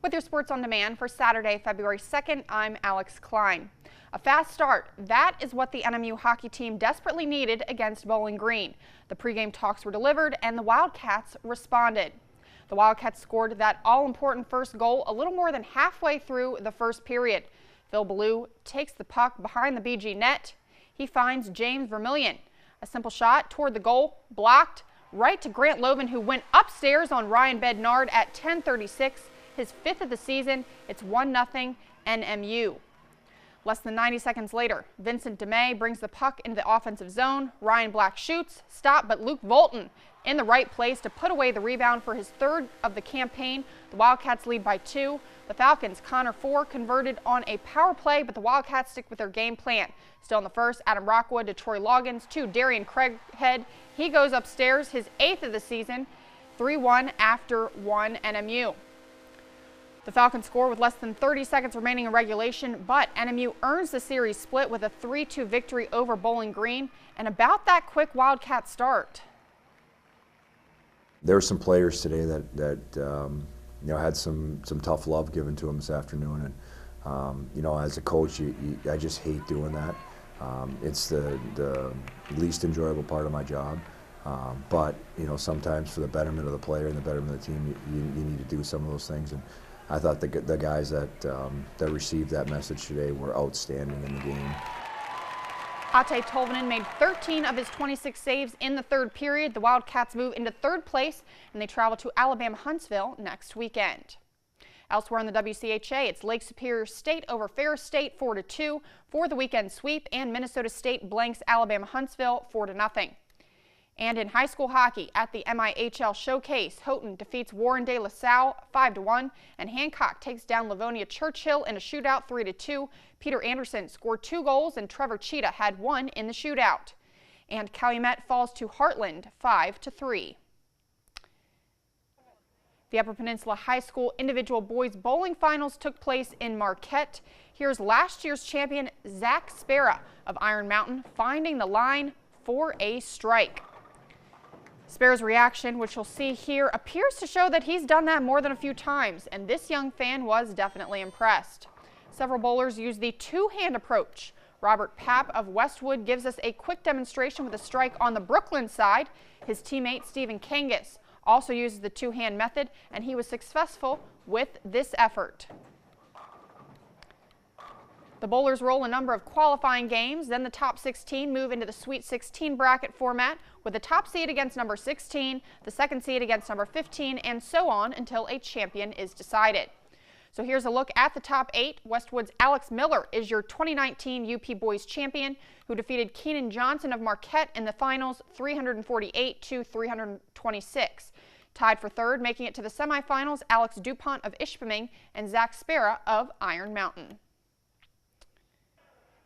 With your Sports on Demand for Saturday, February 2nd, I'm Alex Klein. A fast start, that is what the NMU hockey team desperately needed against Bowling Green. The pregame talks were delivered and the Wildcats responded. The Wildcats scored that all-important first goal a little more than halfway through the first period. Phil Ballou takes the puck behind the BG net. He finds James Vermillion. A simple shot toward the goal, blocked, right to Grant Loven, who went upstairs on Ryan Bednard at 10:36. His 5th of the season. It's 1-0 NMU. Less than 90 seconds later, Vincent DeMay brings the puck into the offensive zone. Ryan Black shoots, stopped, but Luke Volton in the right place to put away the rebound for his 3rd of the campaign. The Wildcats lead by 2. The Falcons, Connor Four, converted on a power play, but the Wildcats stick with their game plan. Still in the first, Adam Rockwood to Troy Loggins to Darian Craighead. He goes upstairs, his 8th of the season. 3-1 after 1 NMU. The Falcons score with less than 30 seconds remaining in regulation, but NMU earns the series split with a 3-2 victory over Bowling Green. And about that quick Wildcat start. There were some players today that had some tough love given to them this afternoon, and as a coach, I just hate doing that. It's the least enjoyable part of my job. But sometimes for the betterment of the player and the betterment of the team, you need to do some of those things. And I thought the guys that received that message today were outstanding in the game. Ate Tolvanen made 13 of his 26 saves in the 3rd period. The Wildcats move into 3rd place, and they travel to Alabama Huntsville next weekend. Elsewhere in the WCHA, it's Lake Superior State over Ferris State 4-2 for the weekend sweep, and Minnesota State blanks Alabama Huntsville 4-0. And in high school hockey at the MIHL Showcase, Houghton defeats Warren De La Salle 5-1, and Hancock takes down Livonia Churchill in a shootout 3-2. Peter Anderson scored 2 goals, and Trevor Cheetah had 1 in the shootout. And Calumet falls to Heartland 5-3. The Upper Peninsula High School individual boys bowling finals took place in Marquette. Here's last year's champion Zach Spera of Iron Mountain finding the line for a strike. Spera's reaction, which you'll see here, appears to show that he's done that more than a few times, and this young fan was definitely impressed. Several bowlers use the two-hand approach. Robert Papp of Westwood gives us a quick demonstration with a strike on the Brooklyn side. His teammate Stephen Kangas also uses the two-hand method, and he was successful with this effort. The bowlers roll a number of qualifying games, then the top 16 move into the Sweet 16 bracket format with the top seed against number 16, the second seed against number 15, and so on until a champion is decided. So here's a look at the top 8. Westwood's Alex Miller is your 2019 UP Boys champion, who defeated Keenan Johnson of Marquette in the finals 348-326. Tied for 3rd, making it to the semifinals, Alex DuPont of Ishpeming and Zach Spera of Iron Mountain.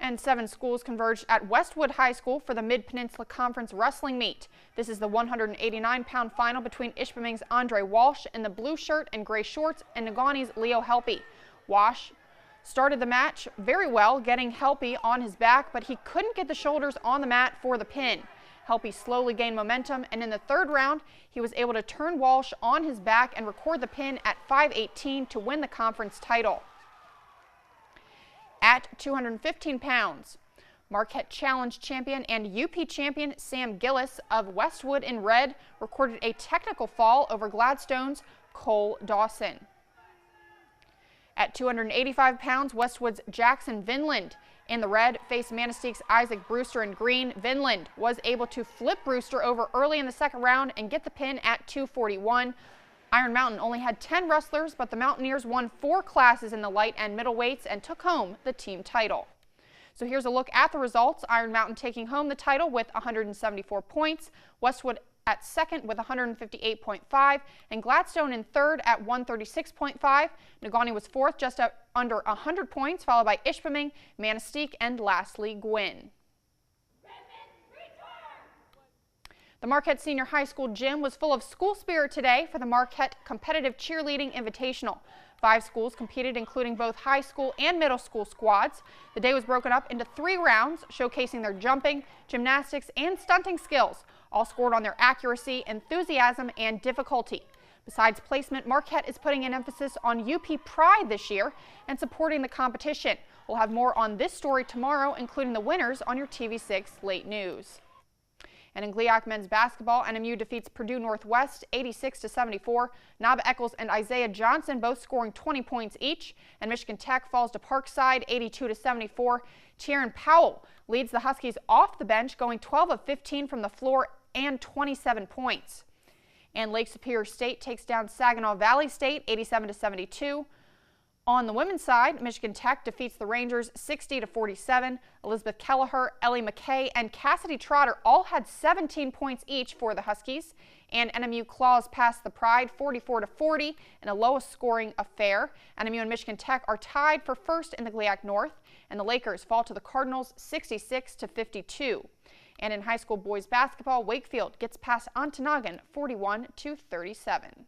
And 7 schools converged at Westwood High School for the Mid-Peninsula Conference Wrestling Meet. This is the 189-pound final between Ishpeming's Andre Walsh in the blue shirt and gray shorts and Negaunee Leo Helpe. Walsh started the match very well, getting Helpe on his back, but he couldn't get the shoulders on the mat for the pin. Helpe slowly gained momentum, and in the 3rd round, he was able to turn Walsh on his back and record the pin at 5:18 to win the conference title. At 215 pounds, Marquette Challenge champion and UP champion Sam Gillis of Westwood in red recorded a technical fall over Gladstone's Cole Dawson. At 285 pounds, Westwood's Jackson Vinland in the red faced Manistique's Isaac Brewster in green. Vinland was able to flip Brewster over early in the 2nd round and get the pin at 241. Iron Mountain only had 10 wrestlers, but the Mountaineers won 4 classes in the light and middleweights and took home the team title. So here's a look at the results. Iron Mountain taking home the title with 174 points, Westwood at 2nd with 158.5, and Gladstone in 3rd at 136.5. Negaunee was 4th just under 100 points, followed by Ishpeming, Manistique, and lastly Gwynn. The Marquette Senior High School gym was full of school spirit today for the Marquette Competitive Cheerleading Invitational. 5 schools competed, including both high school and middle school squads. The day was broken up into 3 rounds, showcasing their jumping, gymnastics, and stunting skills, all scored on their accuracy, enthusiasm, and difficulty. Besides placement, Marquette is putting an emphasis on UP Pride this year and supporting the competition. We'll have more on this story tomorrow, including the winners on your TV6 Late News. And in GLIAC men's basketball, NMU defeats Purdue Northwest 86-74. Naba Eccles and Isaiah Johnson both scoring 20 points each. And Michigan Tech falls to Parkside 82-74. Tieran Powell leads the Huskies off the bench, going 12 of 15 from the floor and 27 points. And Lake Superior State takes down Saginaw Valley State 87-72. On the women's side, Michigan Tech defeats the Rangers 60-47. Elizabeth Kelleher, Ellie McKay, and Cassidy Trotter all had 17 points each for the Huskies. And NMU claws past the Pride 44-40 in a lowest scoring affair. NMU and Michigan Tech are tied for first in the GLIAC North, and the Lakers fall to the Cardinals 66-52. And in high school boys basketball, Wakefield gets past Ontonagon 41-37.